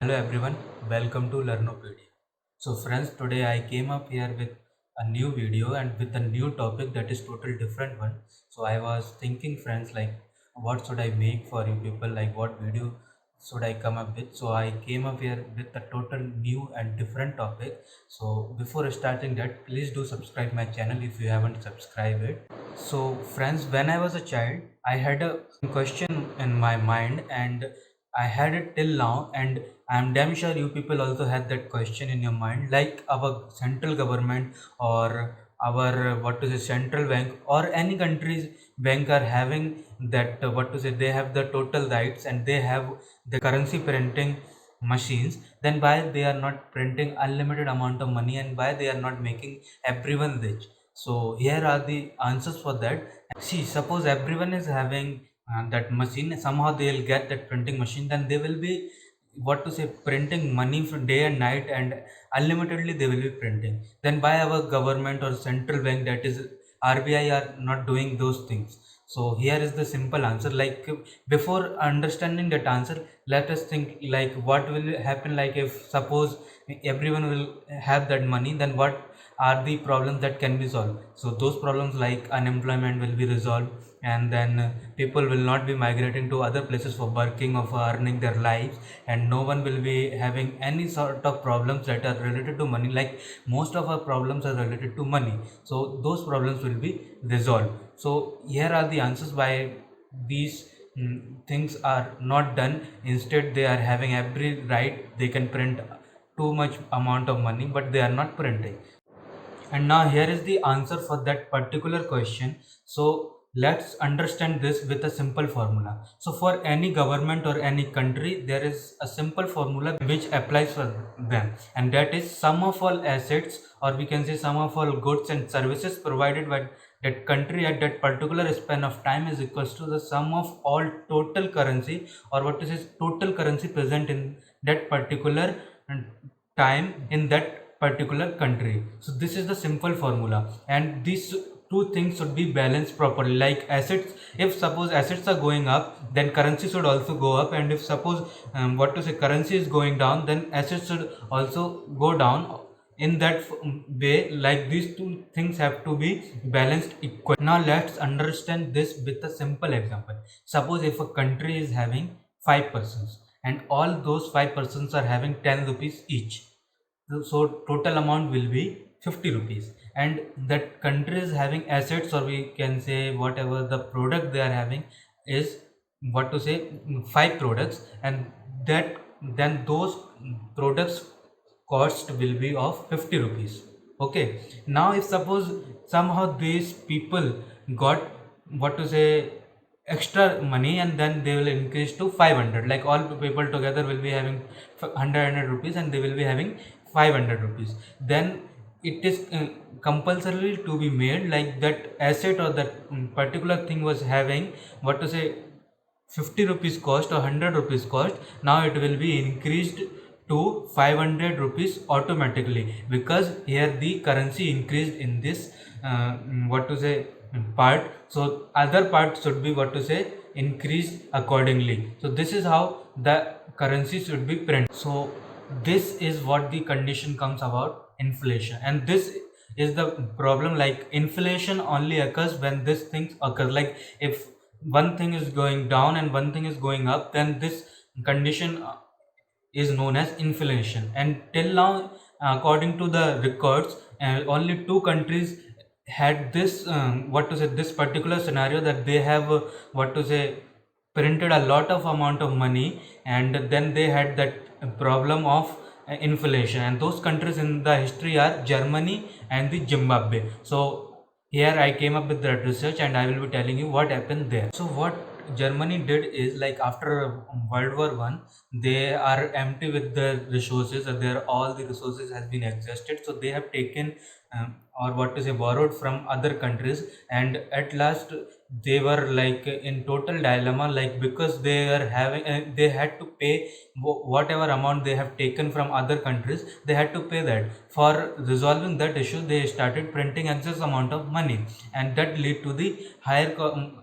Hello everyone, welcome to Learnopedia. So friends, today I came up here with a new video and with a new topic that is total different one. So I was thinking friends like what should I make for you people, like what video should I come up with. So I came up here with a total new and different topic. So before starting that, please do subscribe my channel if you haven't subscribed it. So friends, when I was a child, I had a question in my mind and I had it till now, and I'm damn sure you people also had that question in your mind, like our central government or our what to say central bank or any country's bank are having that what to say they have the total rights and they have the currency printing machines. Then why they are not printing unlimited amount of money and why they are not making everyone rich? So here are the answers for that. See, suppose everyone is having that machine, somehow they'll get that printing machine, then they will be what to say printing money for day and night and unlimitedly they will be printing. Then why our government or central bank, that is RBI, are not doing those things? So here is the simple answer. Like before understanding that answer, let us think like what will happen, like if suppose everyone will have that money, then what are the problems that can be solved? So those problems like unemployment will be resolved, and then people will not be migrating to other places for working or for earning their lives, and no one will be having any sort of problems that are related to money. Like most of our problems are related to money, so those problems will be resolved. So here are the answers why these things are not done. Instead they are having every right, they can print too much amount of money but they are not printing. And now here is the answer for that particular question. So let's understand this with a simple formula. So for any government or any country, there is a simple formula which applies for them, and that is sum of all assets, or we can say sum of all goods and services provided by that country at that particular span of time is equals to the sum of all total currency, or what is total currency present in that particular time in that particular country. So this is the simple formula, and these two things should be balanced properly. Like assets, if suppose assets are going up, then currency should also go up, and if suppose what to say currency is going down, then assets should also go down. In that way, like these two things have to be balanced equal. Now let's understand this with a simple example. Suppose if a country is having 5 persons and all those 5 persons are having 10 rupees each, so total amount will be 50 rupees, and that country is having assets, or we can say whatever the product they are having is what to say 5 products, and that then those products cost will be of 50 rupees. Okay, now if suppose somehow these people got what to say extra money, and then they will increase to 500, like all people together will be having 100 rupees and they will be having 500 rupees. Then it is compulsory to be made like that asset or that particular thing was having what to say 50 rupees cost or 100 rupees cost. Now it will be increased to 500 rupees automatically, because here the currency increased in this what to say part, so other part should be what to say increased accordingly. So this is how the currency should be printed. So this is what the condition comes about inflation, and this is the problem. Like inflation only occurs when this things occurs. Like if one thing is going down and one thing is going up, then this condition is known as inflation. And till now, according to the records, only two countries had this what to say this particular scenario, that they have what to say printed a lot of amount of money, and then they had that problem of inflation, and those countries in the history are Germany and the Zimbabwe. So here I came up with that research and I will be telling you what happened there. So what Germany did is, like after World War One, they are empty with the resources. Their all the resources has been exhausted. So they have taken or what to say borrowed from other countries, and at last they were like in total dilemma, like because they are having they had to pay whatever amount they have taken from other countries, they had to pay that. For resolving that issue, they started printing excess amount of money, and that led to the higher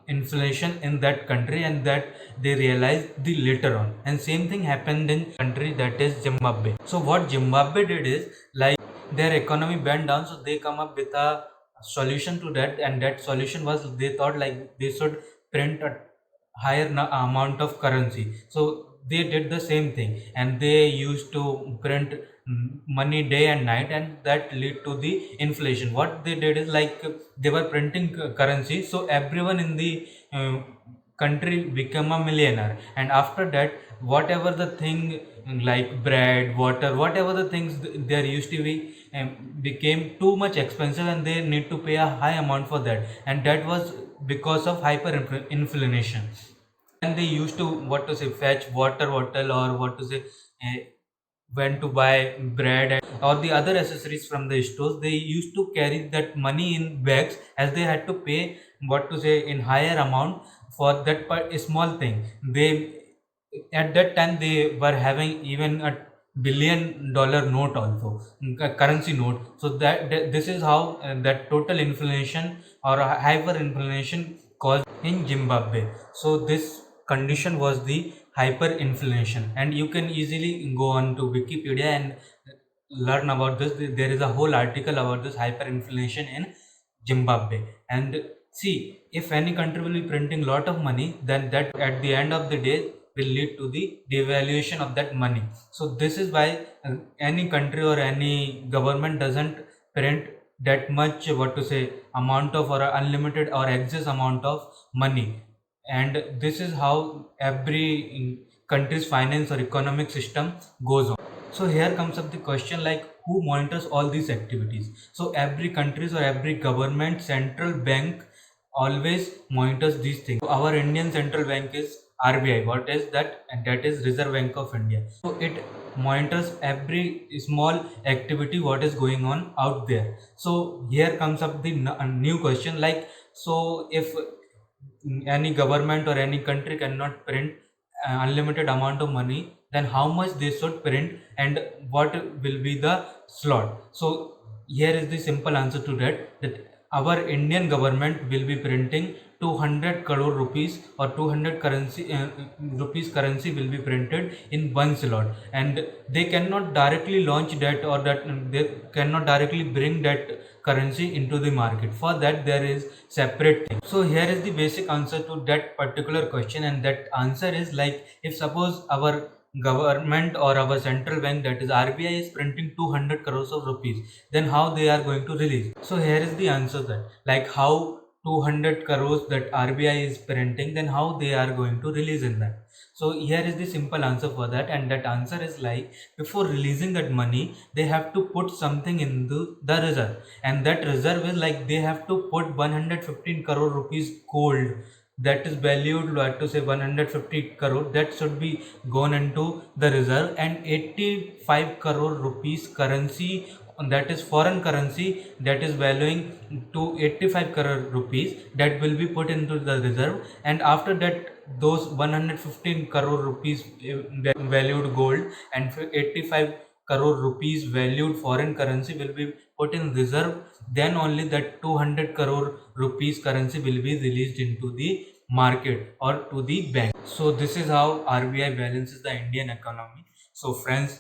inflation in that country, and that they realized the later on. And same thing happened in country, that is Zimbabwe. So what Zimbabwe did is, like, their economy went down, so they come up with a solution to that, and that solution was, they thought like they should print a higher amount of currency. So they did the same thing, and they used to print money day and night, and that led to the inflation. What they did is, like, they were printing currency, so everyone in the country became a millionaire. And after that, whatever the thing, like bread, water, whatever the things there used to be, became too much expensive, and they need to pay a high amount for that. And that was because of hyperinflation. And they used to, what to say, fetch water bottle, or what to say, uh, went to buy bread and, or the other accessories from the stores. They used to carry that money in bags, as they had to pay, what to say, in higher amount for that small thing. They, at that time, they were having even a $1 billion note also, currency note. So this is how that total inflation or hyperinflation caused in Zimbabwe. So this condition was the hyperinflation, and you can easily go on to Wikipedia and learn about this. There is a whole article about this hyperinflation in Zimbabwe. And see, if any country will be printing lot of money, then that at the end of the day will lead to the devaluation of that money. So this is why any country or any government doesn't print that much, what to say, amount of, or unlimited or excess amount of money. And this is how every country's finance or economic system goes on. So here comes up the question, like, who monitors all these activities? So every countries or every government central bank always monitors these things. So our Indian central bank is RBI. What is that? And that is Reserve Bank of India. So it monitors every small activity what is going on out there. So here comes up the new question, like, so if any government or any country cannot print unlimited amount of money, then how much they should print, and what will be the slot? So here is the simple answer to that, that our Indian government will be printing 200 crore rupees, or 200 rupees currency will be printed in one slot. And they cannot directly launch that, or that they cannot directly bring that currency into the market. For that, there is separate thing. So here is the basic answer to that particular question, and that answer is, like, if suppose our government or our central bank, that is RBI, is printing 200 crores of rupees, then how they are going to release? So here is the answer, that, like, how 200 crores that RBI is printing, then how they are going to release in that? So here is the simple answer for that, and that answer is, like, before releasing that money, they have to put something in the reserve, and that reserve is, like, they have to put 115 crore rupees gold, that is valued, like, to say 150 crore, that should be gone into the reserve. And 85 crore rupees currency, that is foreign currency, that is valuing to 85 crore rupees, that will be put into the reserve. And after that, those 115 crore rupees valued gold and 85 crore rupees valued foreign currency will be put in reserve. Then only that 200 crore rupees currency will be released into the market or to the bank. So this is how RBI balances the Indian economy. So friends,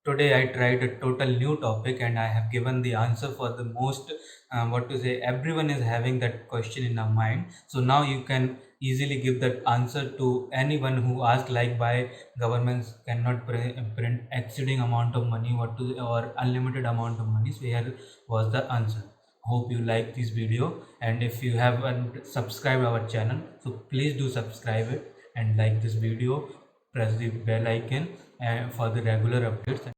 today I tried a total new topic, and I have given the answer for the most, what to say, everyone is having that question in our mind. So now you can easily give that answer to anyone who asks, like, why governments cannot print exceeding amount of money, what to, or unlimited amount of money. So here was the answer. Hope you like this video, and if you haven't subscribed our channel, so please do subscribe it and like this video. Press the bell icon for the regular updates.